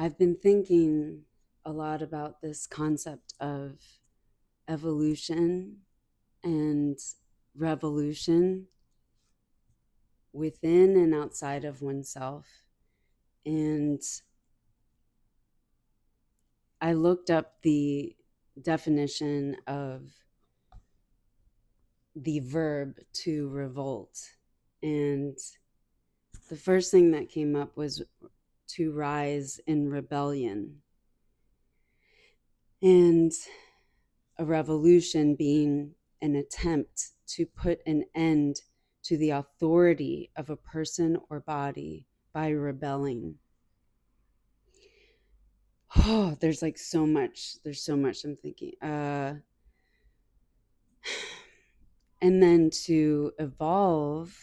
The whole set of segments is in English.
I've been thinking a lot about this concept of evolution and revolution within and outside of oneself. And I looked up the definition of the verb to revolt. And the first thing that came up was to rise in rebellion. And a revolution being an attempt to put an end to the authority of a person or body by rebelling. Oh, there's so much. There's so much I'm thinking. And then to evolve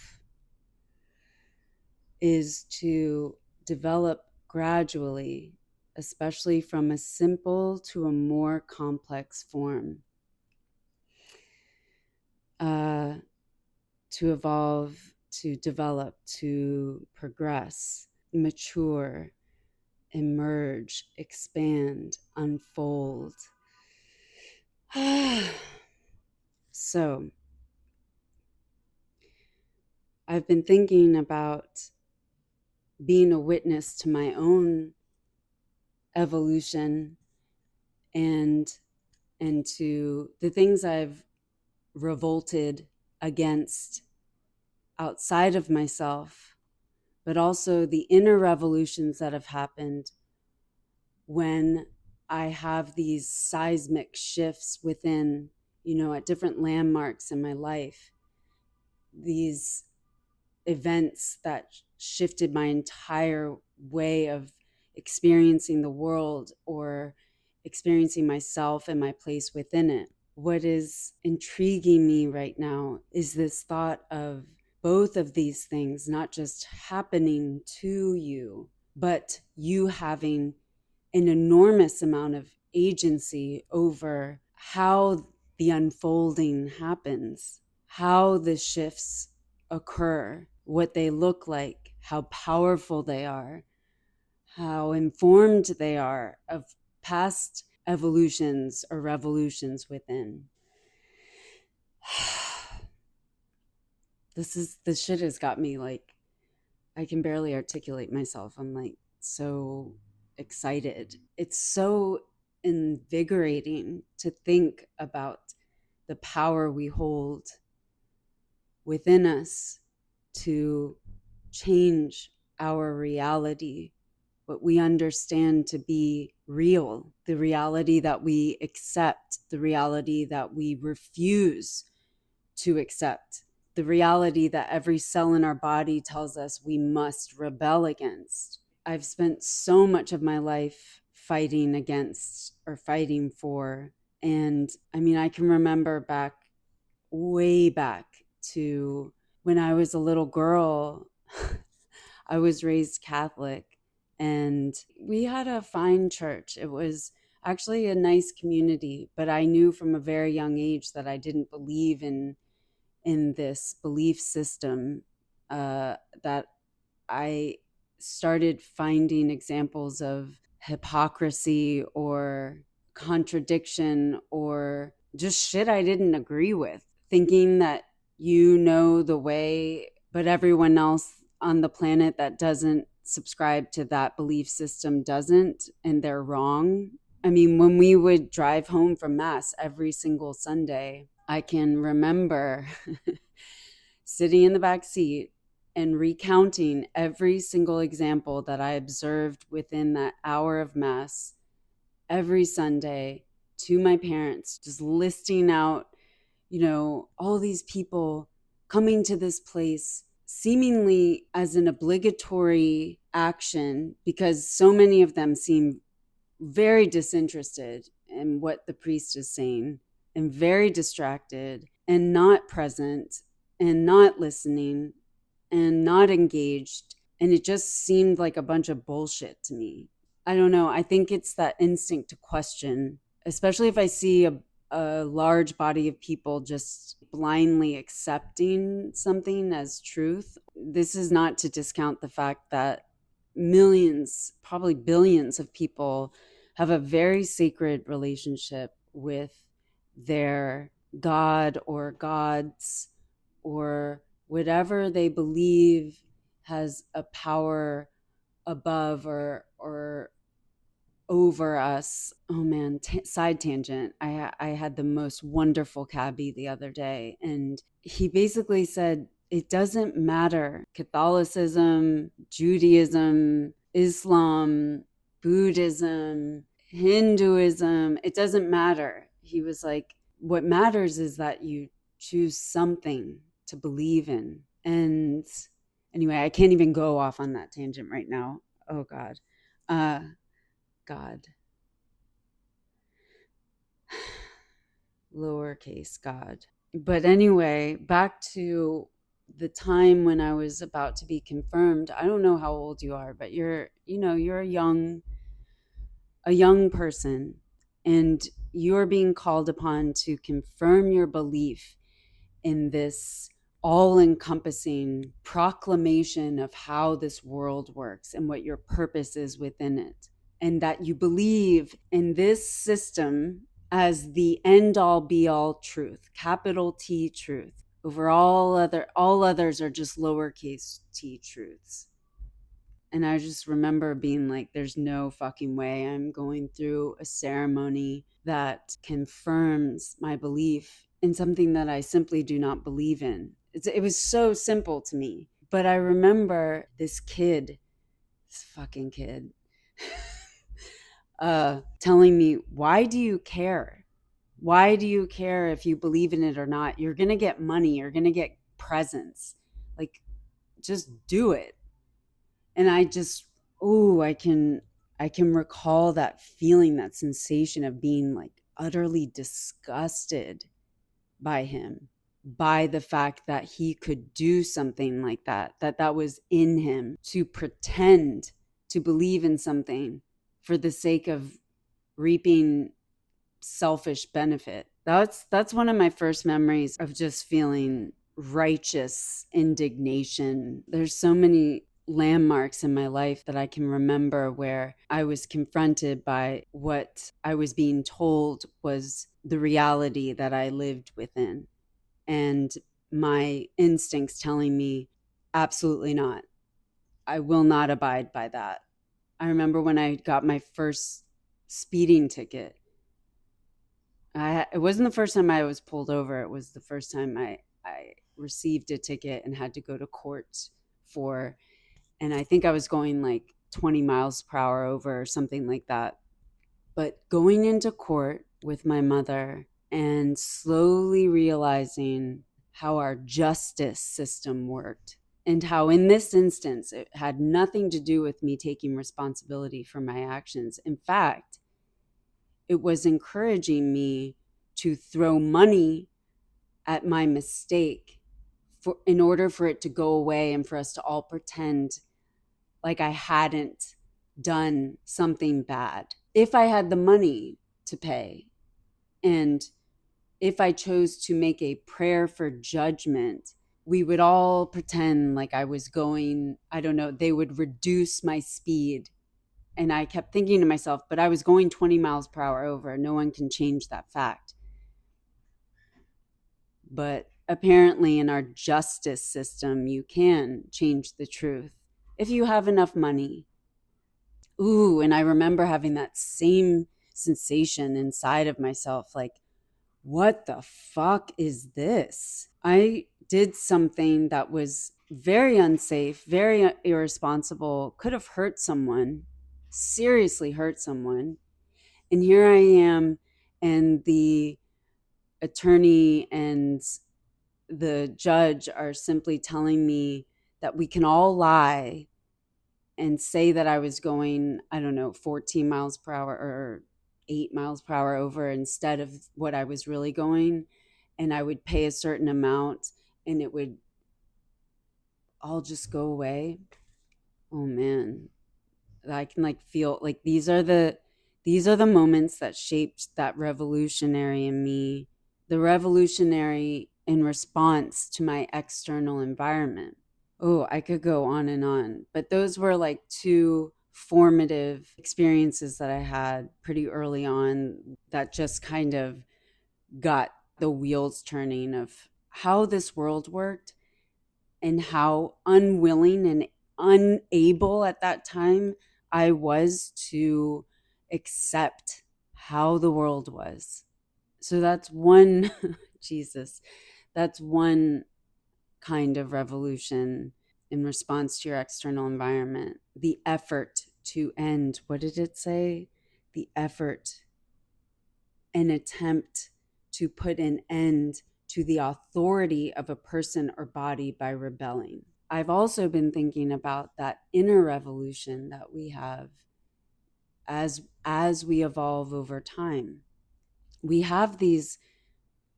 is to develop gradually, especially from a simple to a more complex form. To evolve, to develop, to progress, mature, emerge, expand, unfold. So, I've been thinking about being a witness to my own evolution and to the things I've revolted against outside of myself, but also the inner revolutions that have happened when I have these seismic shifts within, at different landmarks in my life, these events that shifted my entire way of experiencing the world or experiencing myself and my place within it. What is intriguing me right now is this thought of both of these things not just happening to you, but you having an enormous amount of agency over how the unfolding happens, how the shifts occur, what they look like, how powerful they are, how informed they are of past evolutions or revolutions within. This shit has got me I can barely articulate myself. I'm so excited. It's so invigorating to think about the power we hold within us to change our reality, what we understand to be real, the reality that we accept, the reality that we refuse to accept, the reality that every cell in our body tells us we must rebel against. I've spent so much of my life fighting against or fighting for. And I can remember way back to when I was a little girl. I was raised Catholic and we had a fine church. It was actually a nice community, but I knew from a very young age that I didn't believe in this belief system, that I started finding examples of hypocrisy or contradiction or just shit I didn't agree with, thinking that the way, but everyone else on the planet that doesn't subscribe to that belief system doesn't, and they're wrong. When we would drive home from Mass every single Sunday, I can remember sitting in the back seat and recounting every single example that I observed within that hour of Mass every Sunday to my parents, just listing out, all these people coming to this place seemingly as an obligatory action because so many of them seem very disinterested in what the priest is saying and very distracted and not present and not listening and not engaged. And it just seemed like a bunch of bullshit to me. I don't know. I think it's that instinct to question, especially if I see a large body of people just blindly accepting something as truth. This is not to discount the fact that millions, probably billions of people have a very sacred relationship with their God or gods or whatever they believe has a power above or over us. Oh man, side tangent. I had the most wonderful cabbie the other day, and he basically said it doesn't matter Catholicism, Judaism, Islam, Buddhism, Hinduism, it doesn't matter. He was like, what matters is that you choose something to believe in. And anyway, I can't even go off on that tangent right now. Oh God. Uh God, lowercase God. But anyway, back to the time when I was about to be confirmed. I don't know how old you are, but you're a young person, and you're being called upon to confirm your belief in this all encompassing proclamation of how this world works and what your purpose is within it. And that you believe in this system as the end all be all truth, capital T truth. Over all others are just lowercase t truths. And I just remember being like, there's no fucking way I'm going through a ceremony that confirms my belief in something that I simply do not believe in. It was so simple to me. But I remember this fucking kid, telling me, why do you care? Why do you care if you believe in it or not? You're going to get money, you're going to get presents. Like, just do it. And I just, oh, I can recall that feeling, that sensation of being like utterly disgusted by him, by the fact that he could do something like that was in him, to pretend to believe in something for the sake of reaping selfish benefit. That's one of my first memories of just feeling righteous indignation. There's so many landmarks in my life that I can remember where I was confronted by what I was being told was the reality that I lived within, and my instincts telling me, absolutely not. I will not abide by that. I remember when I got my first speeding ticket. It wasn't the first time I was pulled over. It was the first time I received a ticket and had to go to court for, and I think I was going like 20 miles per hour over or something like that. But going into court with my mother and slowly realizing how our justice system worked, and how in this instance it had nothing to do with me taking responsibility for my actions. In fact, it was encouraging me to throw money at my mistake in order for it to go away and for us to all pretend like I hadn't done something bad. If I had the money to pay, and if I chose to make a prayer for judgment, we would all pretend like I was going, I don't know, they would reduce my speed. And I kept thinking to myself, but I was going 20 miles per hour over. No one can change that fact. But apparently, in our justice system, you can change the truth if you have enough money. Ooh, and I remember having that same sensation inside of myself, like, what the fuck is this? I did something that was very unsafe, very irresponsible, could have hurt someone, seriously hurt someone. And here I am, and the attorney and the judge are simply telling me that we can all lie and say that I was going, I don't know, 14 miles per hour or 8 miles per hour over instead of what I was really going. And I would pay a certain amount and it would all just go away. Oh man. I can like feel like these are the moments that shaped that revolutionary in me, the revolutionary in response to my external environment. Oh, I could go on and on, but those were like two formative experiences that I had pretty early on that just kind of got the wheels turning of how this world worked and how unwilling and unable at that time I was to accept how the world was. So that's one, Jesus, that's one kind of revolution in response to your external environment. The effort to end, what did it say? The effort and attempt to put an end to the authority of a person or body by rebelling. I've also been thinking about that inner revolution that we have as we evolve over time. We have these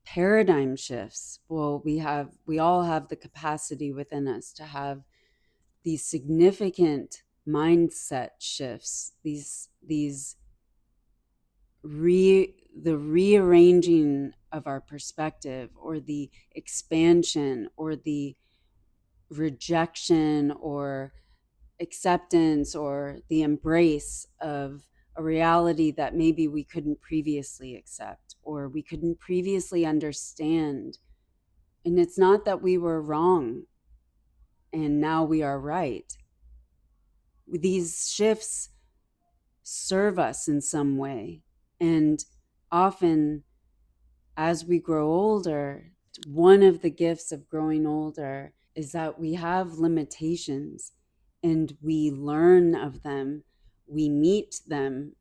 paradigm shifts. Well, we all have the capacity within us to have these significant mindset shifts, these the rearranging of our perspective, or the expansion, or the rejection or acceptance, or the embrace of a reality that maybe we couldn't previously accept or we couldn't previously understand. And it's not that we were wrong and now we are right. These shifts serve us in some way. And often, as we grow older, one of the gifts of growing older is that we have limitations and we learn of them, we meet them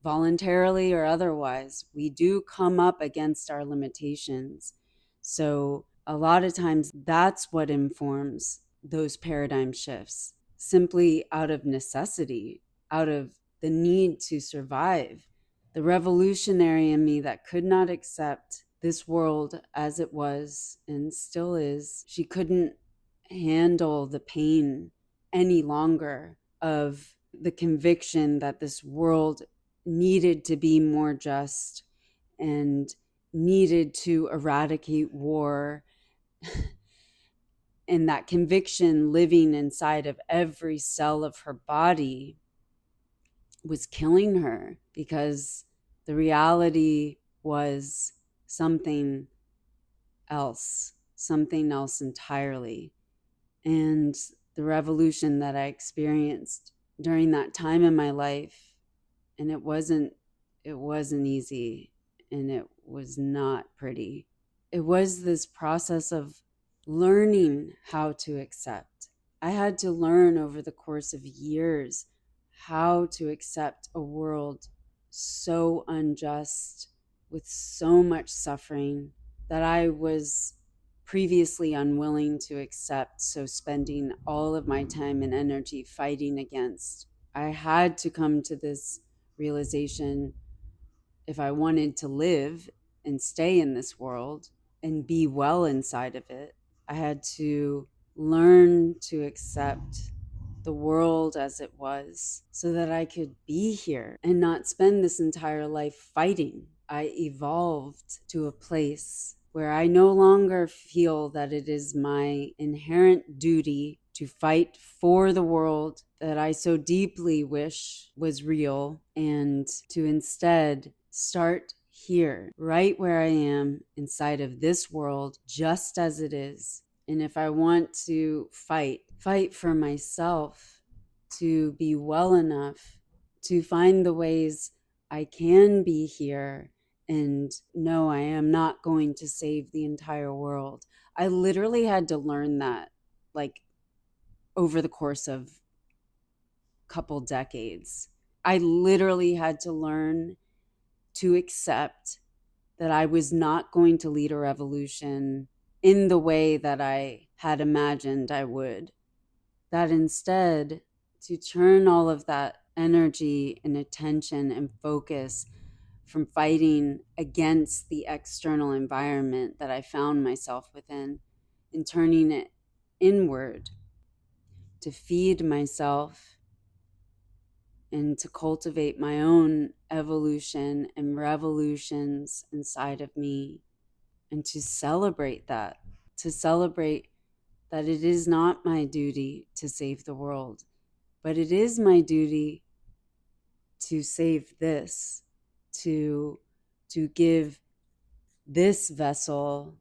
voluntarily or otherwise. We do come up against our limitations. So, a lot of times, that's what informs those paradigm shifts, simply out of necessity, out of the need to survive. The revolutionary in me that could not accept this world as it was and still is, she couldn't handle the pain any longer of the conviction that this world needed to be more just and needed to eradicate war. And that conviction living inside of every cell of her body was killing her, because the reality was something else entirely. And the revolution that I experienced during that time in my life, and it wasn't easy, and it was not pretty. It was this process of learning how to accept. I had to learn over the course of years how to accept a world so unjust, with so much suffering, that I was previously unwilling to accept. So, spending all of my time and energy fighting against. I had to come to this realization: if I wanted to live and stay in this world and be well inside of it, I had to learn to accept the world as it was, so that I could be here and not spend this entire life fighting. I evolved to a place where I no longer feel that it is my inherent duty to fight for the world that I so deeply wish was real, and to instead start here, right where I am inside of this world, just as it is. And if I want to fight for myself, to be well enough to find the ways I can be here, and no, I am not going to save the entire world. I literally had to learn that, like, over the course of a couple decades. I literally had to learn to accept that I was not going to lead a revolution in the way that I had imagined I would. That instead, to turn all of that energy and attention and focus from fighting against the external environment that I found myself within, and turning it inward to feed myself and to cultivate my own evolution and revolutions inside of me, and to celebrate that that it is not my duty to save the world, but it is my duty to save this, to give this vessel,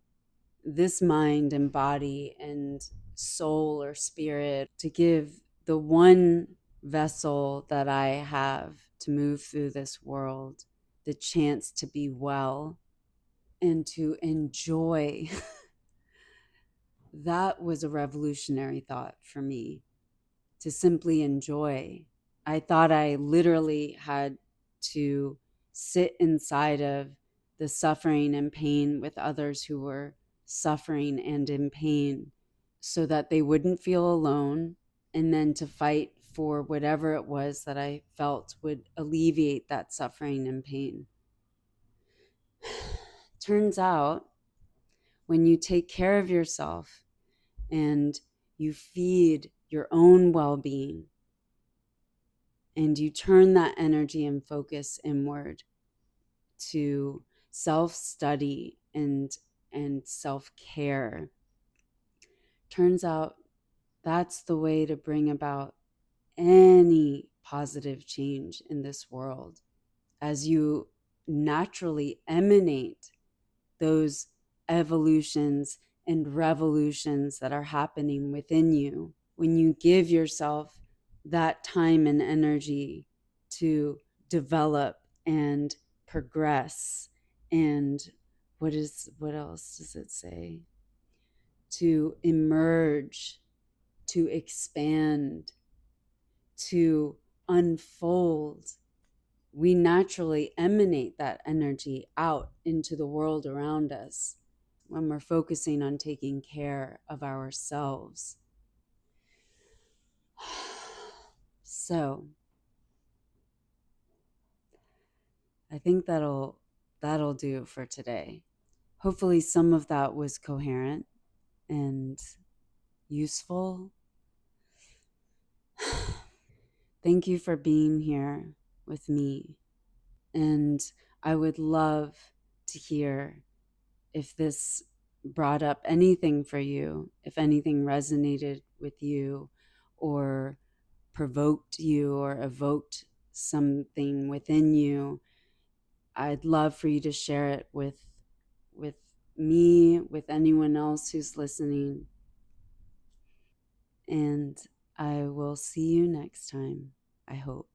this mind and body and soul or spirit, to give the one vessel that I have to move through this world the chance to be well and to enjoy. That was a revolutionary thought for me, to simply enjoy. I thought I literally had to sit inside of the suffering and pain with others who were suffering and in pain so that they wouldn't feel alone, and then to fight for whatever it was that I felt would alleviate that suffering and pain. Turns out, when you take care of yourself and you feed your own well being, and you turn that energy and focus inward to self-study and self-care, turns out that's the way to bring about any positive change in this world. As you naturally emanate those evolutions and revolutions that are happening within you, when you give yourself that time and energy to develop and progress, and what else does it say, to emerge, to expand, to unfold, we naturally emanate that energy out into the world around us when we're focusing on taking care of ourselves. So I think that'll do for today. Hopefully some of that was coherent and useful. Thank you for being here with me. And I would love to hear if this brought up anything for you, if anything resonated with you or provoked you or evoked something within you. I'd love for you to share it with me, with anyone else who's listening. And I will see you next time, I hope.